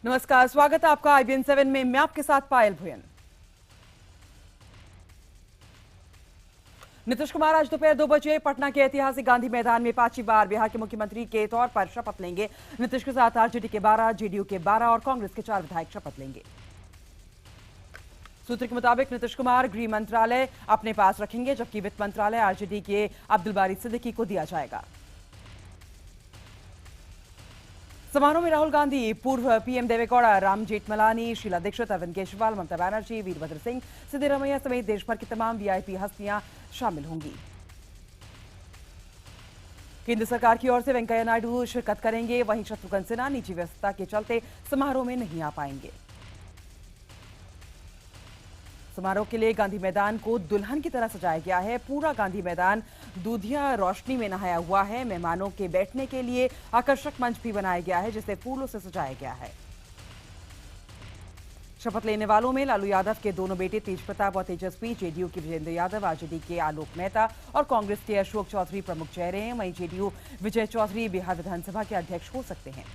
नमस्कार, स्वागत है आपका IBN 7 में। मैं आपके साथ पायल भुयन। नीतीश कुमार आज दोपहर 2 बजे पटना के ऐतिहासिक गांधी मैदान में 5वीं बार बिहार के मुख्यमंत्री के तौर पर शपथ लेंगे। नीतीश के साथ आरजेडी के 12, जेडीयू के 12 और कांग्रेस के 4 विधायक शपथ लेंगे। सूत्र के मुताबिक नीतीश कुमार गृह मंत्रालय अपने पास रखेंगे, जबकि वित्त मंत्रालय आरजेडी के अब्दुल बारी सिद्दीकी को दिया जाएगा। समारोह में राहुल गांधी, पूर्व पीएम देवेगौड़ा, राम जेठमलानी, शीला दीक्षित, अरविंद केजरीवाल, ममता बनर्जी, वीरभद्र सिंह, सिद्धारमैया समेत देश भर की तमाम वीआईपी हस्तियां शामिल होंगी। केंद्र सरकार की ओर से वेंकैया नायडू शिरकत करेंगे, वहीं शत्रुघ्न सिन्हा निजी व्यस्तता के चलते समारोह में नहीं आ पाएंगे। समारोह के लिए गांधी मैदान को दुल्हन की तरह सजाया गया है। पूरा गांधी मैदान दूधिया रोशनी में नहाया हुआ है। मेहमानों के बैठने के लिए आकर्षक मंच भी बनाया गया है, जिसे फूलों से सजाया गया है। शपथ लेने वालों में लालू यादव के दोनों बेटे तेज प्रताप और तेजस्वी, जेडीयू के विजेंद्र यादव, आरजेडी के आलोक मेहता और कांग्रेस के अशोक चौधरी प्रमुख चेहरे हैं। वहीं जेडीयू विजय चौधरी बिहार विधानसभा के अध्यक्ष हो सकते हैं।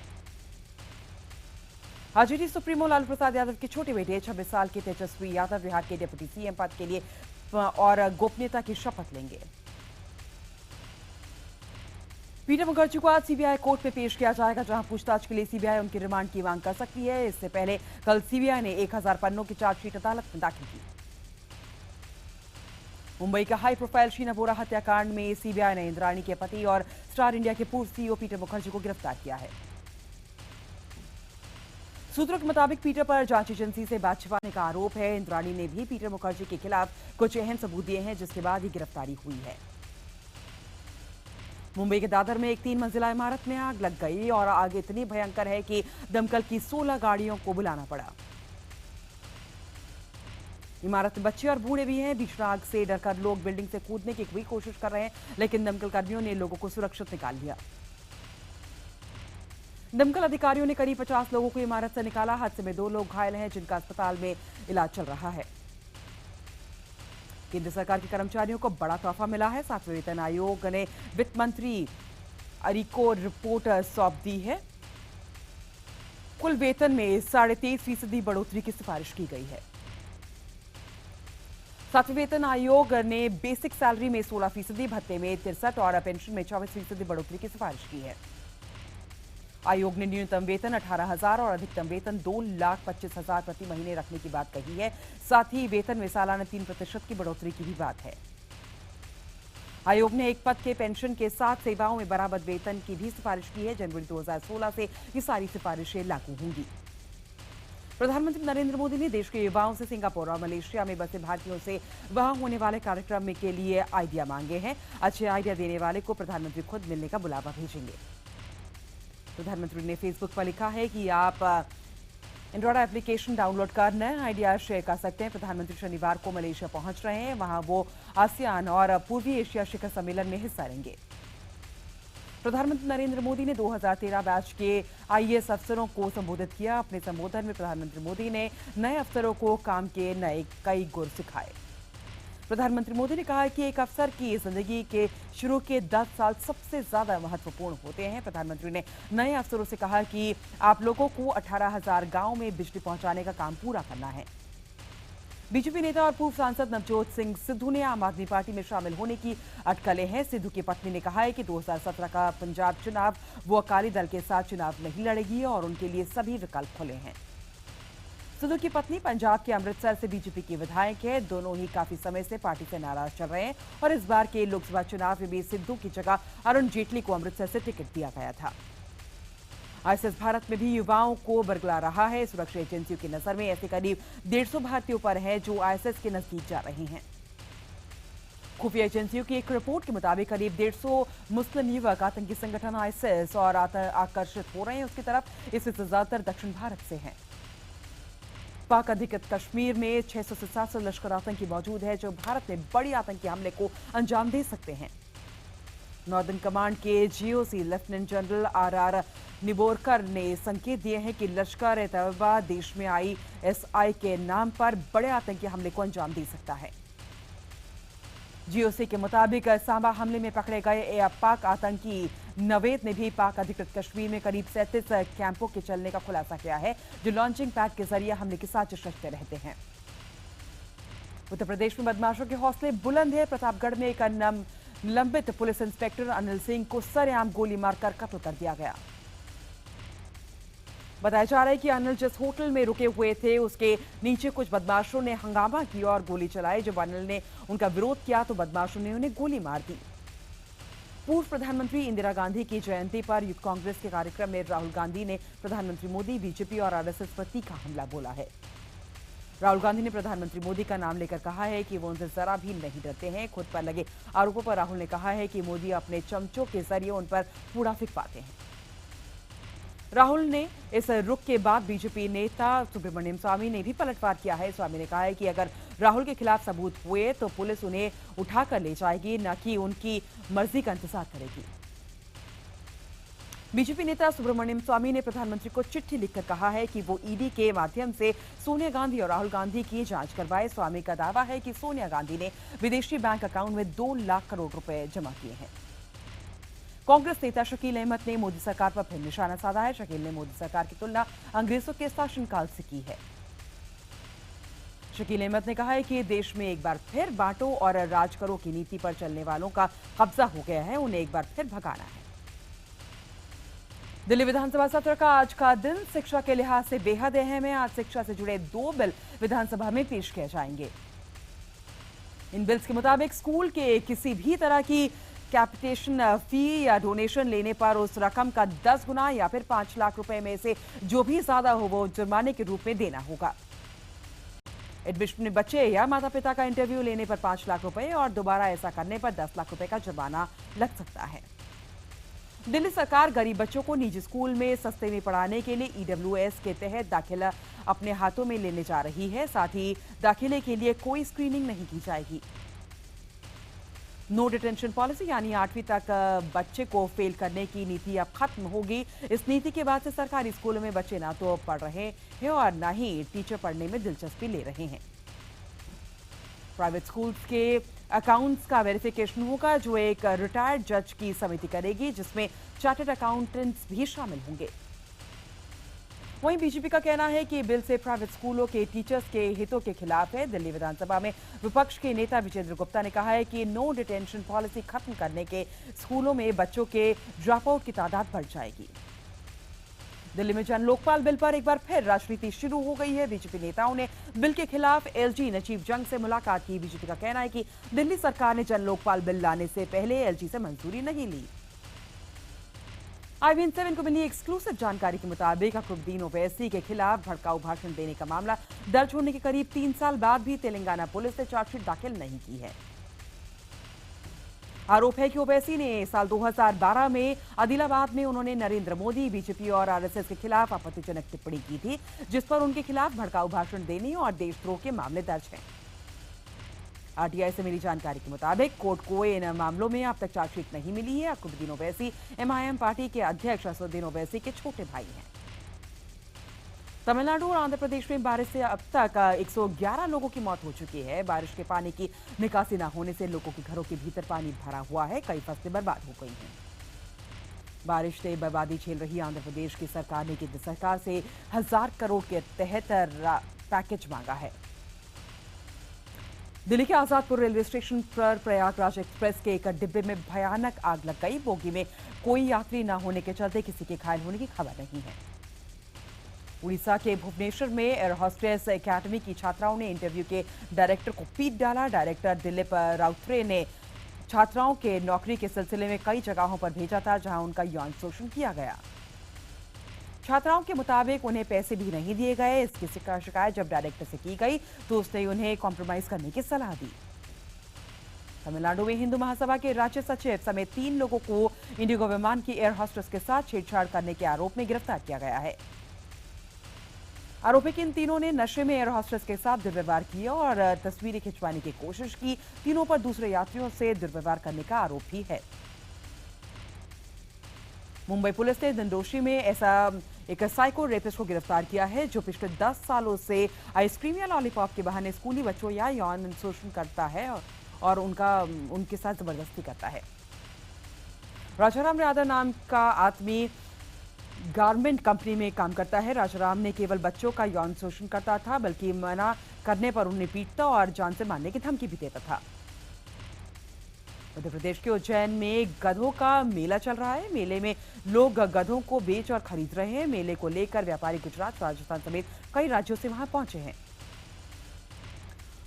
आरजेडी सुप्रीमो लालू प्रसाद यादव के छोटे बेटे 26 साल के तेजस्वी यादव बिहार के डिप्टी सीएम पद के लिए और गोपनीयता की शपथ लेंगे। पीटर मुखर्जी को आज सीबीआई कोर्ट में पेश किया जाएगा, जहां पूछताछ के लिए सीबीआई उनके रिमांड की मांग कर सकती है। इससे पहले कल सीबीआई ने 1000 पन्नों की चार्जशीट अदालत में दाखिल की। मुंबई का हाई प्रोफाइल शीना बोरा हत्याकांड में सीबीआई ने इंद्राणी के पति और स्टार इंडिया के पूर्व सीईओ पीटर मुखर्जी को गिरफ्तार किया है। सूत्रों के मुताबिक पीटर पर जांच एजेंसी से बात छिपाने का आरोप है। इंद्राणी ने भी पीटर मुखर्जी के खिलाफ कुछ अहम सबूत दिए हैं, जिसके बाद ही गिरफ्तारी हुई है। मुंबई के दादर में एक 3 मंजिला इमारत में आग लग गई और आग इतनी भयंकर है कि दमकल की 16 गाड़ियों को बुलाना पड़ा। इमारत में बच्चे और बूढ़े भी हैं। भीषण आग से डरकर लोग बिल्डिंग से कूदने की भी कोशिश कर रहे हैं, लेकिन दमकल कर्मियों ने लोगों को सुरक्षित निकाल लिया। दमकल अधिकारियों ने करीब 50 लोगों को इमारत से निकाला। हादसे में 2 लोग घायल हैं, जिनका अस्पताल में इलाज चल रहा है। केंद्र सरकार के कर्मचारियों को बड़ा तोहफा मिला है। 7वें वेतन आयोग ने वित्त मंत्री अरी को रिपोर्ट सौंप दी है। कुल वेतन में 23.5% बढ़ोतरी की सिफारिश की गई है। 7वें वेतन आयोग ने बेसिक सैलरी में 16%, भत्ते में 63% और पेंशन में 24% बढ़ोतरी की सिफारिश की है। आयोग ने न्यूनतम वेतन 18,000 और अधिकतम वेतन 2,25,000 प्रति महीने रखने की बात कही है। साथ ही वेतन में सालाना 3% की बढ़ोतरी की भी बात है। आयोग ने एक पद के पेंशन के साथ सेवाओं में बराबर वेतन की भी सिफारिश की है। जनवरी 2016 से ये सारी सिफारिशें लागू होंगी। प्रधानमंत्री नरेंद्र मोदी ने देश के युवाओं से सिंगापुर और मलेशिया में बसे भारतीयों से वहां होने वाले कार्यक्रम के लिए आइडिया मांगे हैं। अच्छे आइडिया देने वाले को प्रधानमंत्री खुद मिलने का बुलावा भेजेंगे। प्रधानमंत्री ने फेसबुक पर लिखा है कि आप एंड्रॉयड एप्लीकेशन डाउनलोड कर नए आइडिया शेयर कर सकते हैं। प्रधानमंत्री शनिवार को मलेशिया पहुंच रहे हैं। वहां वो आसियान और पूर्वी एशिया शिखर सम्मेलन में हिस्सा लेंगे। प्रधानमंत्री नरेंद्र मोदी ने 2013 बैच के आईएएस अफसरों को संबोधित किया। अपने संबोधन में प्रधानमंत्री मोदी ने नए अफसरों को काम के नए कई गुर सिखाए। प्रधानमंत्री मोदी ने कहा कि एक अफसर की जिंदगी के शुरू के 10 साल सबसे ज्यादा महत्वपूर्ण होते हैं। प्रधानमंत्री ने नए अफसरों से कहा कि आप लोगों को 18,000 गांव में बिजली पहुंचाने का काम पूरा करना है। बीजेपी नेता और पूर्व सांसद नवजोत सिंह सिद्धू ने आम आदमी पार्टी में शामिल होने की अटकलें हैं। सिद्धू की पत्नी ने कहा है कि 2017 का पंजाब चुनाव वो अकाली दल के साथ चुनाव नहीं लड़ेगी और उनके लिए सभी विकल्प खुले हैं। सिद्धू की पत्नी पंजाब के अमृतसर से बीजेपी की विधायक है। दोनों ही काफी समय से पार्टी से नाराज चल रहे हैं और इस बार के लोकसभा चुनाव में भी सिद्धू की जगह अरुण जेटली को अमृतसर से टिकट दिया गया था। आईएसएस भारत में भी युवाओं को बरगला रहा है। सुरक्षा एजेंसियों की नजर में ऐसे करीब 150 भारतीयों पर है जो आईएसएस के नजदीक जा रहे हैं। खुफिया एजेंसियों की एक रिपोर्ट के मुताबिक करीब 150 मुस्लिम युवक आतंकी संगठन आईएसएस और आकर्षित हो रहे हैं उसकी तरफ। इसमें से ज्यादातर दक्षिण भारत से हैं। पाक अधिकृत कश्मीर में 600 से 700 लश्कर आतंकी मौजूद है, जो भारत में बड़ी आतंकी हमले को अंजाम दे सकते हैं। नॉर्दर्न कमांड के जीओसी लेफ्टिनेंट जनरल आरआर निबोरकर ने संकेत दिए हैं कि लश्कर ए तैयबा देश में आईएसआई के नाम पर बड़े आतंकी हमले को अंजाम दे सकता है। जीओसी के मुताबिक सांबा हमले में पकड़े गए पाक आतंकी नवेद ने भी पाक अधिकृत कश्मीर में करीब 37 कैंपों के चलने का खुलासा किया है, जो लॉन्चिंग पैड के जरिए हमले की साजिश रचते रहते हैं। उत्तर प्रदेश में बदमाशों के हौसले बुलंद है। प्रतापगढ़ में एक निलंबित पुलिस इंस्पेक्टर अनिल सिंह को सरेआम गोली मारकर कत्ल कर दिया गया। बताया जा रहा है कि अनिल जिस होटल में रुके हुए थे उसके नीचे कुछ बदमाशों ने हंगामा किया और गोली चलाई। जब अनिल ने उनका विरोध किया तो बदमाशों ने उन्हें गोली मार दी। पूर्व प्रधानमंत्री इंदिरा गांधी की जयंती पर यूथ कांग्रेस के कार्यक्रम में राहुल गांधी ने प्रधानमंत्री मोदी, बीजेपी और आरएसएस पर तीखा हमला बोला है। राहुल गांधी ने प्रधानमंत्री मोदी का नाम लेकर कहा है कि वो उनसे जरा भी नहीं डरते हैं। खुद पर लगे आरोपों पर राहुल ने कहा है कि मोदी अपने चमचों के जरिए उन पर कूड़ा फेंकवाते हैं। राहुल ने इस रुख के बाद बीजेपी नेता सुब्रमण्यम स्वामी ने भी पलटवार किया है। स्वामी ने कहा है कि अगर राहुल के खिलाफ सबूत हुए तो पुलिस उन्हें उठाकर ले जाएगी, न कि उनकी मर्जी का इंतजार करेगी। बीजेपी नेता सुब्रमण्यम स्वामी ने प्रधानमंत्री को चिट्ठी लिखकर कहा है कि वो ईडी के माध्यम से सोनिया गांधी और राहुल गांधी की जांच करवाए। स्वामी का दावा है कि सोनिया गांधी ने विदेशी बैंक अकाउंट में 2 लाख करोड़ रुपए जमा किए हैं। कांग्रेस नेता शकील अहमद ने मोदी सरकार पर फिर निशाना साधा है। शकील ने मोदी सरकार की तुलना अंग्रेजों के शासनकाल से की है। शकील अहमद ने कहा है कि देश में एक बार फिर बांटो और राज करो की नीति पर चलने वालों का कब्जा हो गया है, उन्हें एक बार फिर भगाना है। दिल्ली विधानसभा सत्र का आज का दिन शिक्षा के लिहाज से बेहद अहम है। आज शिक्षा से जुड़े 2 बिल विधानसभा में पेश किए जाएंगे। इन बिल्स के मुताबिक स्कूल के किसी भी तरह की कैपिटेशन फी या डोनेशन लेने पर उस रकम का 10 गुना या फिर 5 लाख रुपए में से जो भी ज्यादा हो वो जुर्माने के रूप में देना होगा। एडमिशन बच्चे या माता पिता का इंटरव्यू लेने पर 5 लाख रुपए और दोबारा ऐसा करने पर 10 लाख रुपए का जुर्माना लग सकता है। दिल्ली सरकार गरीब बच्चों को निजी स्कूल में सस्ते में पढ़ाने के लिए ईडब्ल्यूएस के तहत दाखिला अपने हाथों में लेने जा रही है। साथ ही दाखिले के लिए कोई स्क्रीनिंग नहीं की जाएगी। नो डिटेंशन पॉलिसी यानी 8वीं तक बच्चे को फेल करने की नीति अब खत्म होगी। इस नीति के बाद से सरकारी स्कूलों में बच्चे ना तो पढ़ रहे हैं और ना ही टीचर पढ़ने में दिलचस्पी ले रहे हैं। प्राइवेट स्कूल्स के अकाउंट्स का वेरिफिकेशन होगा, जो एक रिटायर्ड जज की समिति करेगी, जिसमें चार्टर्ड अकाउंटेंट्स भी शामिल होंगे। वहीं बीजेपी का कहना है कि बिल से प्राइवेट स्कूलों के टीचर्स के हितों के खिलाफ है। दिल्ली विधानसभा में विपक्ष के नेता विजेंद्र गुप्ता ने कहा है कि नो डिटेंशन पॉलिसी खत्म करने के स्कूलों में बच्चों के ड्रॉप आउट की तादाद बढ़ जाएगी। दिल्ली में जन लोकपाल बिल पर एक बार फिर राजनीति शुरू हो गई है। बीजेपी नेताओं ने बिल के खिलाफ एलजी नजीब जंग से मुलाकात की। बीजेपी का कहना है कि दिल्ली सरकार ने जन लोकपाल बिल लाने से पहले एलजी से मंजूरी नहीं ली। IVN7 को मिली एक्सक्लूसिव जानकारी के मुताबिक अकरुद्दीन ओवैसी के खिलाफ भड़काऊ भाषण देने का मामला दर्ज होने के करीब 3 साल बाद भी तेलंगाना पुलिस ने चार्जशीट दाखिल नहीं की है। आरोप है कि ओवैसी ने साल 2012 में आदिलाबाद में उन्होंने नरेंद्र मोदी, बीजेपी और आरएसएस के खिलाफ आपत्तिजनक टिप्पणी की थी, जिस पर उनके खिलाफ भड़काऊ भाषण देने और देशद्रोह के मामले दर्ज हैं। आरटीआई से मिली जानकारी के मुताबिक कोर्ट को इन मामलों में अब तक चार्जशीट नहीं मिली है। अकरुद्दीन ओवैसी MIM पार्टी के अध्यक्ष असदुद्दीन ओवैसी के छोटे भाई हैं। तमिलनाडु और आंध्र प्रदेश में बारिश से अब तक 111 लोगों की मौत हो चुकी है। बारिश के पानी की निकासी न होने से लोगों के घरों के भीतर पानी भरा हुआ है। कई फसलें बर्बाद हो गई हैं। बारिश से बर्बादी झेल रही आंध्र प्रदेश की सरकार ने केंद्र सरकार से 1000 करोड़ के तहत पैकेज मांगा है। दिल्ली के आजादपुर रेलवे स्टेशन पर प्रयागराज एक्सप्रेस के एक डिब्बे में भयानक आग लग गई। बोगी में कोई यात्री न होने के चलते किसी के घायल होने की खबर नहीं है। उड़ीसा के भुवनेश्वर में एयर होस्टेस एकेडमी की छात्राओं ने इंटरव्यू के डायरेक्टर को पीट डाला। डायरेक्टर दिलीप राउथरे ने छात्राओं के नौकरी के सिलसिले में कई जगहों पर भेजा था, जहां उनका यौन शोषण किया गया। छात्राओं के मुताबिक उन्हें पैसे भी नहीं दिए गए। इसकी शिकायत जब डायरेक्टर से की गई तो उसने उन्हें कॉम्प्रोमाइज करने की सलाह दी। तमिलनाडु में हिंदू महासभा के राज्य सचिव समेत 3 लोगों को इंडिगो विमान की एयर होस्टेस के साथ छेड़छाड़ करने के आरोप में गिरफ्तार किया गया है। आरोपी इन तीनों ने नशे में एयर होस्टेस के साथ दुर्व्यवहार किया और तस्वीरें खिंचवाने की कोशिश की। तीनों पर दूसरे यात्रियों से दुर्व्यवहार करने का आरोप भी है। मुंबई पुलिस ने दिंडोशी में ऐसा एक साइको रेपिस्ट को गिरफ्तार किया है, जो पिछले 10 सालों से आइसक्रीम या लॉलीपॉप के बहाने स्कूली बच्चों या यौन शोषण करता है और उनके साथ जबरदस्ती करता है। राजाराम यादव नाम का आदमी गारमेंट कंपनी में काम करता है। राजाराम ने केवल बच्चों का यौन शोषण करता था, बल्कि मना करने पर उन्हें पीटता और जान से मारने की धमकी भी देता था। मध्य प्रदेश के उज्जैन में गधों का मेला चल रहा है। मेले में लोग गधों को बेच और खरीद रहे हैं। मेले को लेकर व्यापारी गुजरात, राजस्थान समेत कई राज्यों से वहां पहुंचे हैं।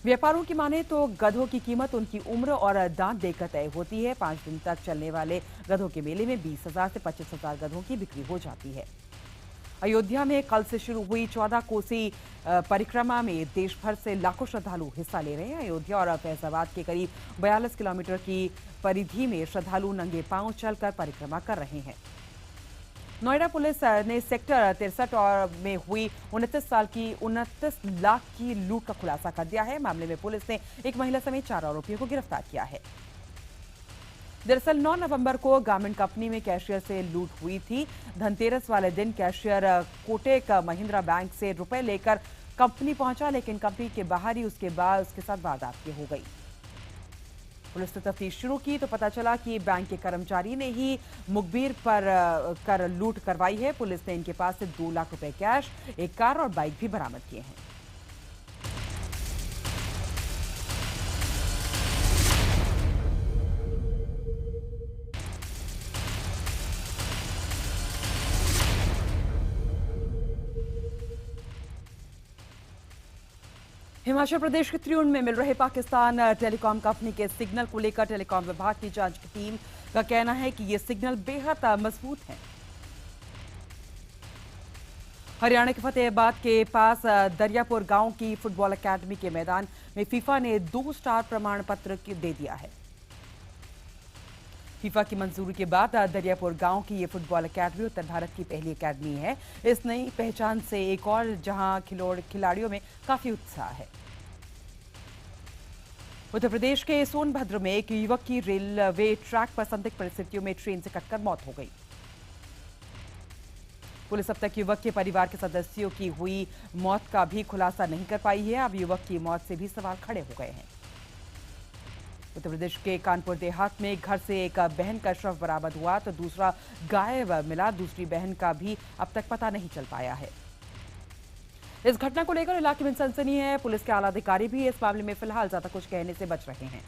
व्यापारियों की माने तो गधों की कीमत उनकी उम्र और दांत देखकर तय होती है। 5 दिन तक चलने वाले गधों के मेले में 20,000 से 25,000 गधों की बिक्री हो जाती है। अयोध्या में कल से शुरू हुई 14 कोसी परिक्रमा में देश भर से लाखों श्रद्धालु हिस्सा ले रहे हैं। अयोध्या और फैजाबाद के करीब 42 किलोमीटर की परिधि में श्रद्धालु नंगे पांव चलकर परिक्रमा कर रहे हैं। नोएडा पुलिस ने सेक्टर 63 और में हुई 29 लाख की लूट का खुलासा कर दिया है। मामले में पुलिस ने एक महिला समेत 4 आरोपियों को गिरफ्तार किया है। दरअसल 9 नवंबर को गारमेंट कंपनी में कैशियर से लूट हुई थी। धनतेरस वाले दिन कैशियर कोटक महिंद्रा बैंक से रुपए लेकर कंपनी पहुंचा, लेकिन कंपनी के बाहर ही उसके साथ वारदात हो गई। पुलिस ने तफ्तीश शुरू की तो पता चला कि बैंक के कर्मचारी ने ही मुखबिर पर कर लूट करवाई है। पुलिस ने इनके पास से 2 लाख रुपए कैश, एक कार और बाइक भी बरामद किए हैं। हिमाचल प्रदेश के त्रियुण में मिल रहे पाकिस्तान टेलीकॉम कंपनी के सिग्नल को लेकर टेलीकॉम विभाग की जांच की टीम का कहना है कि ये सिग्नल बेहद मजबूत हैं। हरियाणा के फतेहाबाद के पास दरियापुर गांव की फुटबॉल अकादमी के मैदान में फीफा ने 2 स्टार प्रमाण पत्र दे दिया है। फीफा की मंजूरी के बाद दरियापुर गांव की ये फुटबॉल अकादमी उत्तर भारत की पहली अकादमी है। इस नई पहचान से एक और जहां खिलाड़ियों में काफी उत्साह है। उत्तर प्रदेश के सोनभद्र में एक युवक की रेलवे ट्रैक पर संदिग्ध परिस्थितियों में ट्रेन से कटकर मौत हो गई। पुलिस अब तक युवक के परिवार के सदस्यों की हुई मौत का भी खुलासा नहीं कर पाई है। अब युवक की मौत से भी सवाल खड़े हो गए हैं। उत्तर प्रदेश के कानपुर देहात में घर से एक बहन का शव बरामद हुआ तो दूसरा गायब मिला। दूसरी बहन का भी अब तक पता नहीं चल पाया है। इस घटना को लेकर इलाके में सनसनी है। पुलिस के आला अधिकारी भी इस मामले में फिलहाल ज्यादा कुछ कहने से बच रहे हैं।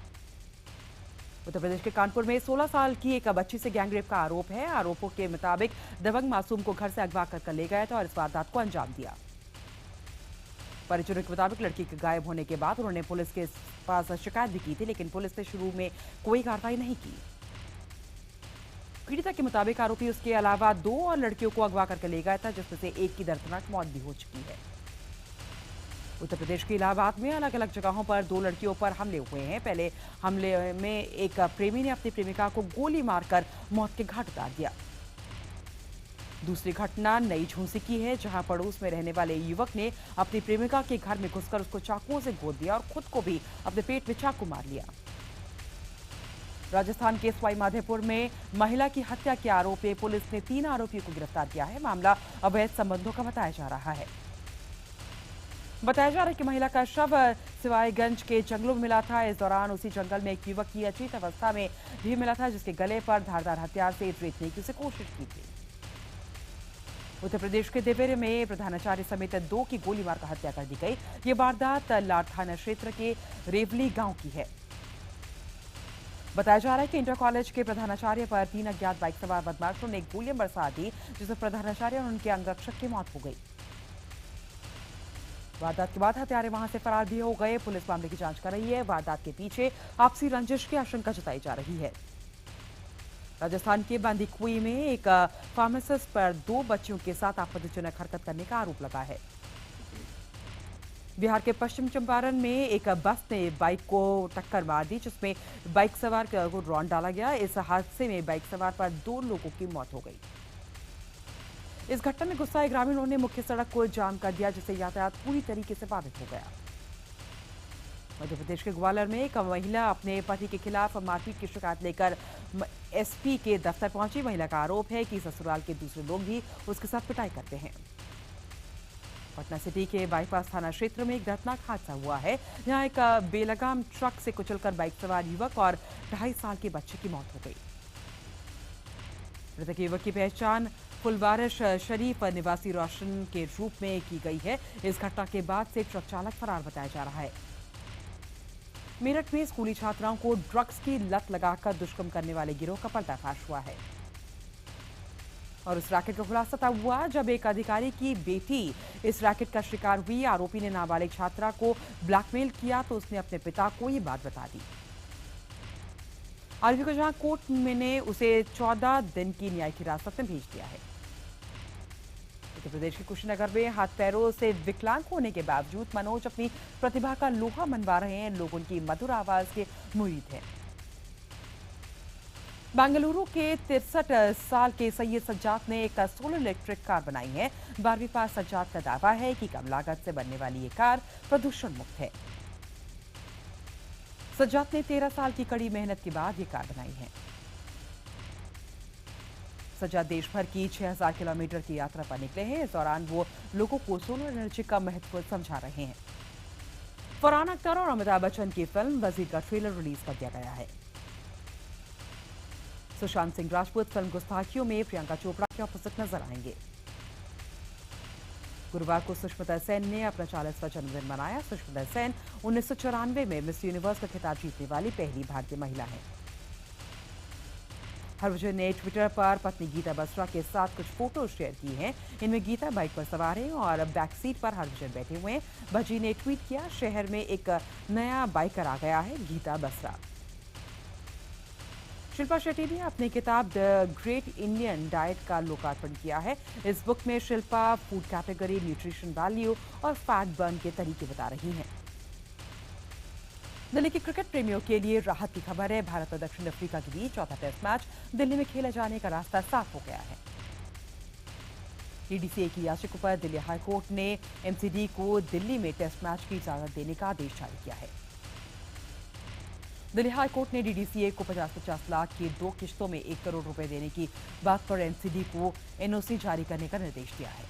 उत्तर प्रदेश के कानपुर में 16 साल की एक बच्ची से गैंगरेप का आरोप है। आरोपों के मुताबिक दबंग मासूम को घर से अगवा कर ले गया था और इस वारदात को अंजाम दिया। परिजनों के मुताबिक लड़की के गायब होने के बाद उन्होंने पुलिस के पास शिकायत भी की थी, लेकिन पुलिस ने शुरू में कोई कार्रवाई नहीं की। पीड़िता के मुताबिक आरोपी उसके अलावा 2 और लड़कियों को अगवा करके ले गया था, जिसमें से एक की दर्दनाक मौत भी हो चुकी है। उत्तर प्रदेश के इलाहाबाद में अलग अलग जगहों पर 2 लड़कियों पर हमले हुए हैं। पहले हमले में एक प्रेमी ने अपनी प्रेमिका को गोली मारकर मौत के घाट उतार दिया। दूसरी घटना नई झुंसी की है, जहां पड़ोस में रहने वाले युवक ने अपनी प्रेमिका के घर में घुसकर उसको चाकुओं से गोद दिया और खुद को भी अपने पेट में चाकू मार लिया। राजस्थान के सवाई माधोपुर में महिला की हत्या के आरोप में पुलिस ने 3 आरोपियों को गिरफ्तार किया है। मामला अवैध संबंधों का बताया जा रहा है। बताया जा रहा है कि महिला का शव सिवाईगंज के जंगलों में मिला था। इस दौरान उसी जंगल में एक युवक की अचेत अवस्था में भी मिला था, जिसके गले पर धारदार हथियार से रेतने की कोशिश की थी। उत्तर प्रदेश के देवेरे में प्रधानाचार्य समेत 2 की गोली मारकर हत्या कर दी गई। ये वारदात लाड थाना क्षेत्र के रेवली गांव की है। बताया जा रहा है कि इंटर कॉलेज के प्रधानाचार्य पर 3 अज्ञात बाइक सवार बदमाशों ने गोलियां बरसा दी, जिससे प्रधानाचार्य और उनके अंगरक्षक की मौत हो गई। वारदात के बाद हत्यारे वहां से फरार भी हो गए। पुलिस मामले की जांच कर रही है। वारदात के पीछे आपसी रंजिश की आशंका जताई जा रही है। राजस्थान के बांदीकुई में एक फार्मासिस्ट पर 2 बच्चियों के साथ आपत्तिजनक हरकत करने का आरोप लगा है। बिहार के पश्चिम चंपारण में एक बस ने बाइक को टक्कर मार दी, जिसमें बाइक सवार को रौंद डाला गया। इस हादसे में बाइक सवार पर 2 लोगों की मौत हो गई। इस घटना में गुस्साए ग्रामीणों ने मुख्य सड़क को जाम कर दिया, जिससे यातायात पूरी तरीके से बाधित हो गया। मध्य प्रदेश के ग्वालियर में एक महिला अपने पति के खिलाफ मारपीट की शिकायत लेकर एसपी के दफ्तर पहुंची। महिला का आरोप है कि ससुराल के दूसरे लोग भी उसके साथ पिटाई करते हैं। पटना सिटी के बाईपास थाना क्षेत्र में एक दर्दनाक हादसा हुआ है। यहाँ एक बेलगाम ट्रक से कुचलकर बाइक सवार युवक और 2.5 साल के बच्चे की मौत हो गई। मृतक युवक की पहचान फुलवारिश शरीफ निवासी रोशन के रूप में की गई है। इस घटना के बाद से ट्रक चालक फरार बताया जा रहा है। मेरठ में स्कूली छात्राओं को ड्रग्स की लत लगाकर दुष्कर्म करने वाले गिरोह का पर्दाफाश हुआ है और इस रैकेट का खुलासा तब हुआ जब एक अधिकारी की बेटी इस रैकेट का शिकार हुई। आरोपी ने नाबालिग छात्रा को ब्लैकमेल किया तो उसने अपने पिता को ये बात बता दी। आरोपी को जहां कोर्ट ने उसे 14 दिन की न्यायिक हिरासत में भेज दिया है। उत्तर प्रदेश के कुशीनगर में हाथ पैरों से विकलांग होने के बावजूद मनोज अपनी प्रतिभा का लोहा मनवा रहे हैं। लोग उनकी मधुर आवाज के मुरीद हैं। बेंगलुरु के 63 साल के सैयद सज्जाद ने एक सोलर इलेक्ट्रिक कार बनाई है। 12वीं पास सज्जाद का दावा है कि कम लागत से बनने वाली ये कार प्रदूषण मुक्त है। सज्जाद ने 13 साल की कड़ी मेहनत के बाद ये कार बनाई है। सज्जाद देश भर की 6000 किलोमीटर की यात्रा पर निकले हैं। इस दौरान वो लोगों को सोलर एनर्जी का महत्व समझा रहे हैं। फरहान अख्तर और अमिताभ बच्चन की फिल्म वजीर का ट्रेलर रिलीज कर दिया गया है। सुशांत सिंह राजपूत फिल्म गुस्ताखियों में प्रियंका चोपड़ा के ऑपोजिट नजर आएंगे। गुरुवार को सुष्मिता सेन ने अपना 40वां जन्मदिन मनाया। सुष्मिता सेन 1994 में मिस यूनिवर्स का खिताब जीतने वाली पहली भारतीय महिला है। हरभजन ने ट्विटर पर पत्नी गीता बसरा के साथ कुछ फोटो शेयर की हैं। इनमें गीता बाइक पर सवार है और बैक सीट पर हरभजन बैठे हुए हैं। भजी ने ट्वीट किया, शहर में एक नया बाइकर आ गया है, गीता बसरा। शिल्पा शेट्टी ने अपनी किताब द ग्रेट इंडियन डाइट का लोकार्पण किया है। इस बुक में Shilpa food category, nutrition value और फैट बर्न के तरीके बता रही हैं। दिल्ली के क्रिकेट प्रेमियों के लिए राहत की खबर है। भारत और दक्षिण अफ्रीका के बीच चौथा टेस्ट मैच दिल्ली में खेले जाने का रास्ता साफ हो गया है। डीडीसीए की याचिका पर दिल्ली हाईकोर्ट ने एमसीडी को दिल्ली में टेस्ट मैच की इजाजत देने का आदेश जारी किया है। दिल्ली हाईकोर्ट ने डीडीसीए को 50-50 लाख की 2 किश्तों में 1 करोड़ रुपए देने की बात पर एमसीडी को एनओसी जारी करने का निर्देश दिया है।